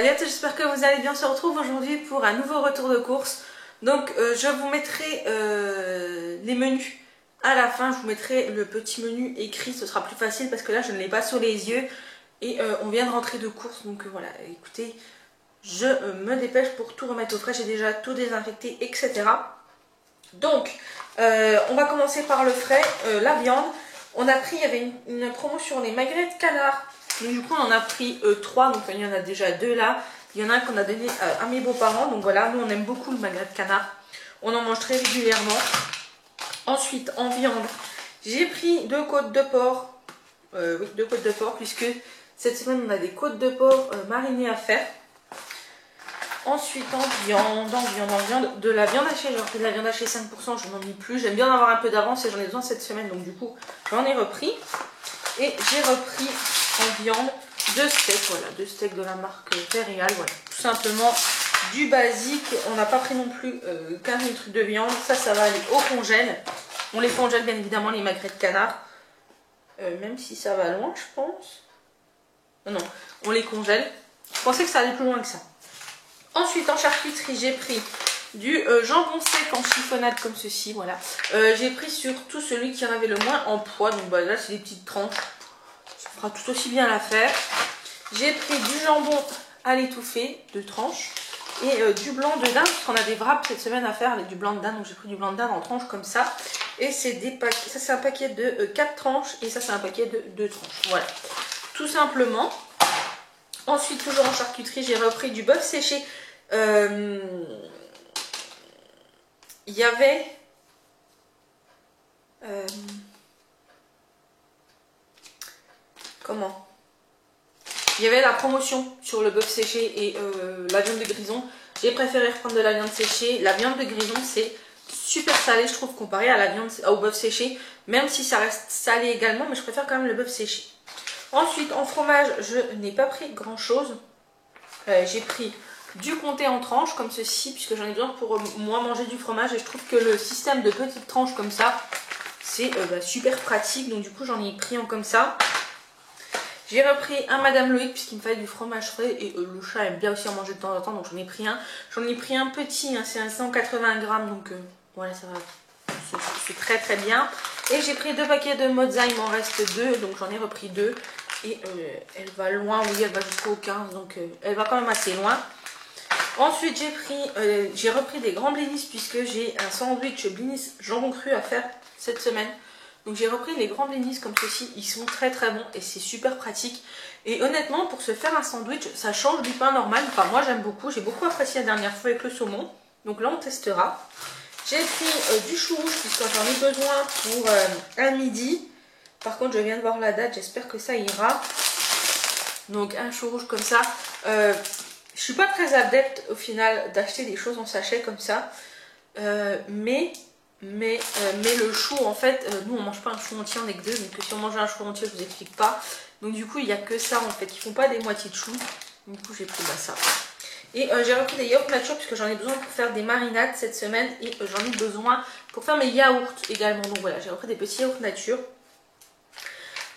Salut à tous, j'espère que vous allez bien. On se retrouve aujourd'hui pour un nouveau retour de course. Donc je vous mettrai les menus à la fin. Je vous mettrai le petit menu écrit, ce sera plus facile parce que là je ne l'ai pas sous les yeux. Et on vient de rentrer de course, donc voilà, écoutez, je me dépêche pour tout remettre au frais. J'ai déjà tout désinfecté, etc. Donc on va commencer par le frais, la viande. On a pris, il y avait une promo sur les magrets de canard. Donc du coup on en a pris 3, donc il y en a déjà 2 là. Il y en a un qu'on a donné à mes beaux-parents. Donc voilà, nous on aime beaucoup le magret de canard. On en mange très régulièrement. Ensuite en viande, j'ai pris 2 côtes de porc. Oui, 2 côtes de porc puisque cette semaine on a des côtes de porc marinées à faire. Ensuite en viande, de la viande hachée. J'ai repris de la viande hachée 5%, je n'en ai plus. J'aime bien en avoir un peu d'avance et j'en ai besoin cette semaine. Donc du coup j'en ai repris. Et j'ai repris en viande 2 steaks, voilà, 2 steaks de la marque Impérial, voilà, tout simplement du basique. On n'a pas pris non plus 15 000 trucs de viande, ça va aller au congèle. On les congèle bien évidemment, les magrets de canard, même si ça va loin je pense. Non, on les congèle, je pensais que ça allait plus loin que ça. Ensuite en charcuterie j'ai pris du jambon sec en chiffonnade comme ceci, voilà. J'ai pris surtout celui qui en avait le moins en poids, donc bah, là c'est des petites tranches. Ça fera tout aussi bien l'affaire. J'ai pris du jambon à l'étouffée, 2 tranches. Et du blanc de dinde, parce qu'on a des wraps cette semaine à faire avec du blanc de dinde. Donc j'ai pris du blanc de dinde en tranches comme ça. Et c'est des paquets. Ça c'est un paquet de 4 tranches. Et ça c'est un paquet de 2 tranches. Voilà. Tout simplement. Ensuite, toujours en charcuterie, j'ai repris du bœuf séché. Il y avait... Comment? Il y avait la promotion sur le bœuf séché et la viande de grison. J'ai préféré reprendre de la viande séchée. La viande de grison, c'est super salé, je trouve, comparé à la viande au bœuf séché. Même si ça reste salé également, mais je préfère quand même le bœuf séché. Ensuite, en fromage, je n'ai pas pris grand-chose. J'ai pris du comté en tranches, comme ceci, puisque j'en ai besoin pour moi manger du fromage. Et je trouve que le système de petites tranches comme ça, c'est super pratique. Donc du coup, j'en ai pris un comme ça. J'ai repris un Madame Loïc puisqu'il me fallait du fromage frais et le chat aime bien aussi en manger de temps en temps, donc j'en ai pris un. J'en ai pris un petit, hein, c'est un 180 grammes, donc voilà, ça va, c'est très très bien. Et j'ai pris 2 paquets de mozza, il m'en reste 2, donc j'en ai repris 2. Et elle va loin, oui, elle va jusqu'au 15, donc elle va quand même assez loin. Ensuite j'ai repris des grands blinis puisque j'ai un sandwich blinis jambon cru à faire cette semaine. Donc j'ai repris les grands blinis comme ceci, ils sont très très bons et c'est super pratique. Et honnêtement, pour se faire un sandwich, ça change du pain normal. Enfin moi j'aime beaucoup, j'ai beaucoup apprécié la dernière fois avec le saumon. Donc là on testera. J'ai pris du chou rouge puisque j'en ai besoin pour un midi. Par contre je viens de voir la date, j'espère que ça ira. Donc un chou rouge comme ça. Je suis pas très adepte au final d'acheter des choses en sachet comme ça. Mais le chou en fait, nous on mange pas un chou entier, on est que 2, donc si on mangeait un chou entier je vous explique pas. Donc du coup il n'y a que ça en fait, ils font pas des moitiés de chou. Du coup j'ai pris ça. Et j'ai repris des yaourts nature puisque j'en ai besoin pour faire des marinades cette semaine. Et j'en ai besoin pour faire mes yaourts également. Donc voilà, j'ai repris des petits yaourts nature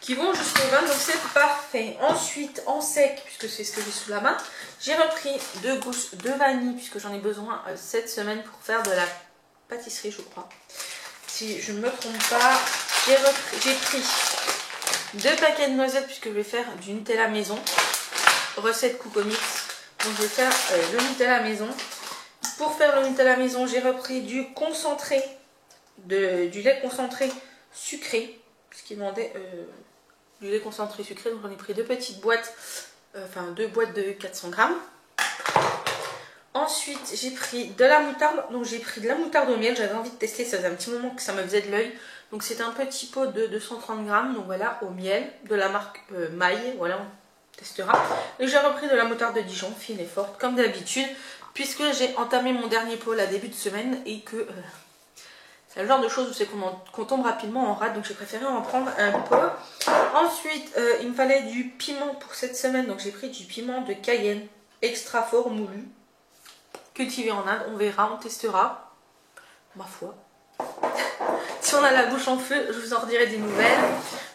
qui vont jusqu'au 20, donc c'est parfait. Ensuite en sec, puisque c'est ce que j'ai sous la main, j'ai repris 2 gousses de vanille puisque j'en ai besoin cette semaine pour faire de la pâtisserie je crois, si je ne me trompe pas. J'ai pris 2 paquets de noisettes puisque je vais faire du Nutella maison, recette Coocomix. Donc je vais faire le Nutella maison. Pour faire le Nutella maison, j'ai repris du concentré, du lait concentré sucré, puisqu'il demandait du lait concentré sucré. Donc j'en ai pris 2 petites boîtes, enfin 2 boîtes de 400 grammes. Ensuite, j'ai pris de la moutarde. Donc, j'ai pris de la moutarde au miel. J'avais envie de tester. Ça faisait un petit moment que ça me faisait de l'œil. Donc, c'est un petit pot de 230 grammes. Donc, voilà, au miel. De la marque Maille. Voilà, on testera. Et j'ai repris de la moutarde de Dijon, fine et forte, comme d'habitude. Puisque j'ai entamé mon dernier pot là, début de semaine. Et que c'est le genre de choses où c'est qu'on tombe rapidement en rate. Donc, j'ai préféré en prendre un pot. Ensuite, il me fallait du piment pour cette semaine. Donc, j'ai pris du piment de Cayenne extra fort moulu. Cultivé en Inde, on verra, on testera, ma foi. Si on a la bouche en feu, je vous en redirai des nouvelles.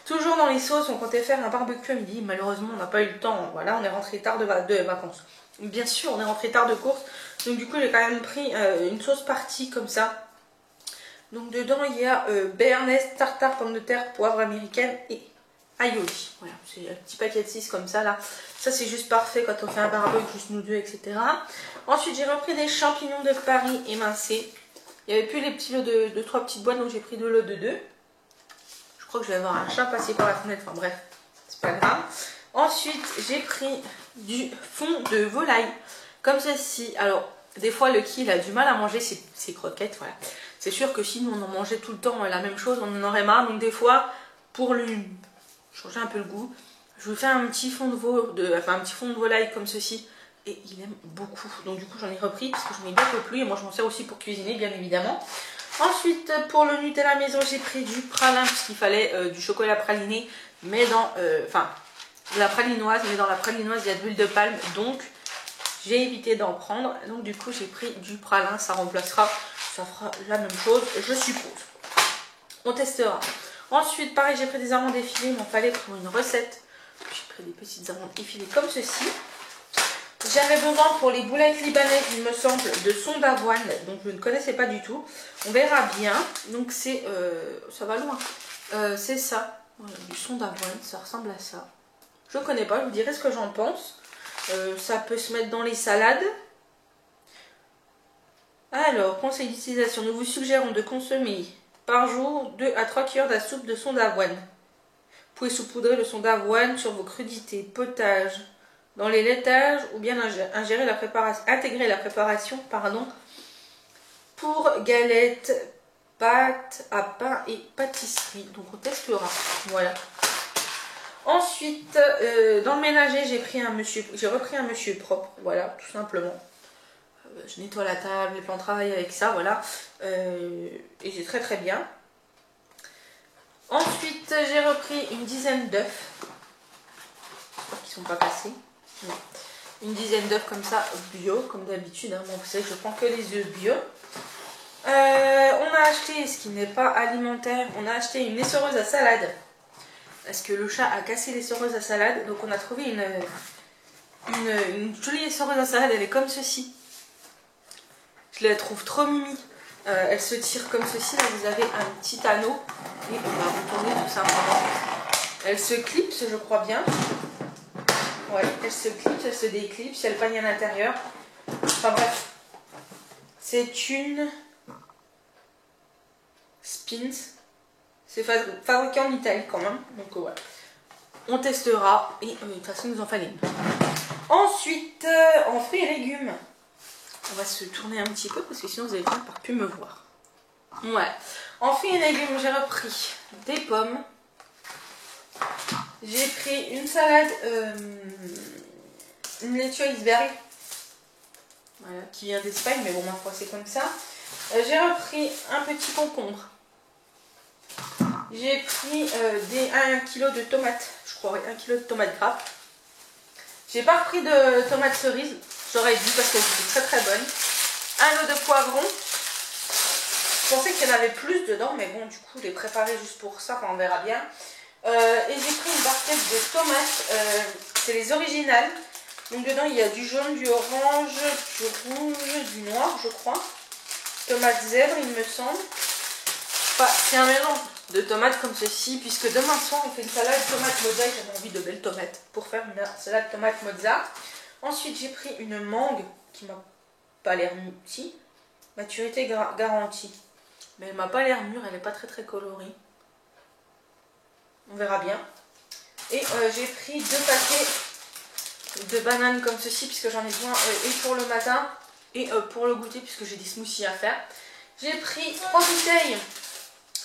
Toujours dans les sauces, on comptait faire un barbecue à midi. Malheureusement, on n'a pas eu le temps. Voilà, on est rentré tard de vacances. Bien sûr, on est rentré tard de course. Donc du coup, j'ai quand même pris une sauce partie comme ça. Donc dedans, il y a béarnaise, tartare, pommes de terre, poivre américaine et aioli. Voilà, c'est un petit paquet de 6 comme ça là. Ça c'est juste parfait quand on fait un barbecue, juste nous deux, etc. Ensuite, j'ai repris des champignons de Paris émincés. Il n'y avait plus les petits lots de 3 petites boîtes, donc j'ai pris 2 lots de 2. Je crois que je vais avoir un chat passé par la fenêtre, enfin bref, c'est pas grave. Ensuite, j'ai pris du fond de volaille, comme ceci. Alors, des fois, le qui il a du mal à manger ses croquettes, voilà. C'est sûr que si nous, on en mangeait tout le temps la même chose, on en aurait marre. Donc des fois, pour lui changer un peu le goût, je vous fais un petit fond de volaille comme ceci. Et il aime beaucoup. Donc du coup, j'en ai repris parce que je n'ai bien peu plus. Et moi, je m'en sers aussi pour cuisiner, bien évidemment. Ensuite, pour le Nutella maison, j'ai pris du pralin puisqu'il fallait du chocolat praliné, mais dans, de la pralinoise, mais dans la pralinoise, il y a de l'huile de palme, donc j'ai évité d'en prendre. Donc du coup, j'ai pris du pralin, ça remplacera, ça fera la même chose, je suppose. On testera. Ensuite, pareil, j'ai pris des amandes effilées, il m'en fallait pour une recette. J'ai pris des petites amandes effilées comme ceci. J'avais besoin pour les boulettes libanaises, il me semble, de son d'avoine, donc je ne connaissais pas du tout. On verra bien. Donc c'est, ça va loin. C'est ça, voilà, du son d'avoine, ça ressemble à ça. Je ne connais pas, je vous dirai ce que j'en pense. Ça peut se mettre dans les salades. Alors, conseil d'utilisation, nous vous suggérons de consommer par jour 2 à 3 cuillères de soupe de son d'avoine. Vous pouvez saupoudrer le son d'avoine sur vos crudités, potages, dans les laitages ou bien ingérer la préparation, intégrer la préparation pour galettes, pâtes à pain et pâtisserie. Donc on testera. Voilà. Ensuite, dans le ménager, j'ai repris un monsieur propre. Voilà, tout simplement. Je nettoie la table, les plans de travail avec ça, voilà. Et c'est très très bien. Ensuite, j'ai repris une dizaine d'œufs. J'espère qu'ils ne sont pas cassés. Non. Une dizaine d'œufs comme ça, bio, comme d'habitude. Hein. Bon, vous savez que je prends que les œufs bio. On a acheté, ce qui n'est pas alimentaire, on a acheté une essoreuse à salade. Parce que le chat a cassé l'essoreuse à salade. Donc on a trouvé une jolie essoreuse à salade. Elle est comme ceci. Je la trouve trop mimi. Elle se tire comme ceci. Là vous avez un petit anneau. Et on va retourner tout simplement. Elle se clipse, je crois bien. Ouais, elle se clipse, elle se déclipse, il y a le panier à l'intérieur. Enfin bref, c'est une Spins. C'est fabriqué en Italie quand même. Donc voilà. On testera et de toute façon, il nous en fallait une. Ensuite, en fruits et légumes, on va se tourner un petit peu parce que sinon vous allez finir par plus me voir. Ouais. En fruits et légumes, j'ai repris des pommes. J'ai pris une salade, une laitue iceberg, voilà, qui vient d'Espagne, mais bon, ma foi, c'est comme ça. J'ai repris un petit concombre. J'ai pris 1 kg de tomates, je crois, 1 kg de tomates grappes. J'ai pas repris de tomates cerises, j'aurais dû parce qu'elles étaient très très bonnes. Un lot de poivrons. Je pensais qu'il y en avait plus dedans, mais bon, du coup, je l'ai préparé juste pour ça, enfin, on verra bien. Et j'ai pris une barquette de tomates, c'est les originales. Donc dedans il y a du jaune, du orange, du rouge, du noir je crois. Tomates zèbre il me semble. Enfin, c'est un mélange de tomates comme ceci, puisque demain soir on fait une salade tomate mozza et j'avais envie de belles tomates pour faire une salade tomate mozza. Ensuite j'ai pris une mangue qui m'a pas l'air mûre, si, maturité garantie. Mais elle m'a pas l'air mûre, elle n'est pas très très colorée. On verra bien. Et j'ai pris 2 paquets de bananes comme ceci, puisque j'en ai besoin et pour le matin et pour le goûter, puisque j'ai des smoothies à faire. J'ai pris 3 bouteilles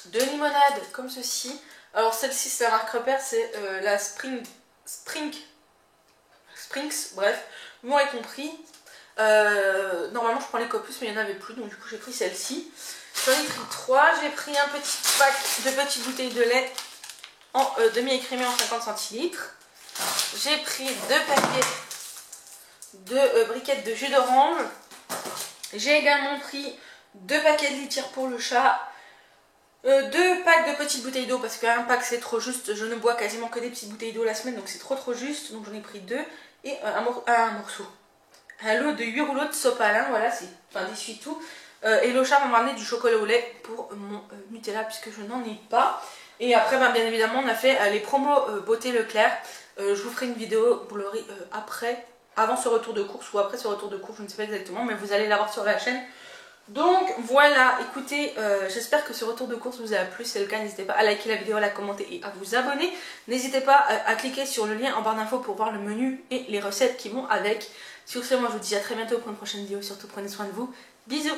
de limonade comme ceci. Alors celle-ci c'est la marque repère, c'est la Springs, bref, vous m'aurez compris. Normalement je prends les Copus, mais il n'y en avait plus, donc du coup j'ai pris celle-ci. J'en ai pris 3. J'ai pris un petit pack de petites bouteilles de lait en demi-écrémé en 50 centilitres. J'ai pris 2 paquets de briquettes de jus d'orange. J'ai également pris 2 paquets de litière pour le chat. 2 packs de petites bouteilles d'eau parce qu'un pack c'est trop juste. Je ne bois quasiment que des petites bouteilles d'eau la semaine, donc c'est trop juste. Donc j'en ai pris 2 et un morceau. un lot de 8 rouleaux de sopalin, voilà, c'est enfin d'essuie-tout. Et Locha m'a ramené du chocolat au lait pour mon Nutella puisque je n'en ai pas. Et après, bien évidemment, on a fait les promos Beauté Leclerc. Je vous ferai une vidéo, vous l'aurez après, avant ce retour de course ou après ce retour de course, je ne sais pas exactement, mais vous allez l'avoir sur la chaîne. Donc voilà, écoutez, j'espère que ce retour de course vous a plu. Si c'est le cas, n'hésitez pas à liker la vidéo, à la commenter et à vous abonner. N'hésitez pas à cliquer sur le lien en barre d'infos pour voir le menu et les recettes qui vont avec. Sur ce, moi je vous dis à très bientôt pour une prochaine vidéo. Surtout prenez soin de vous. Bisous.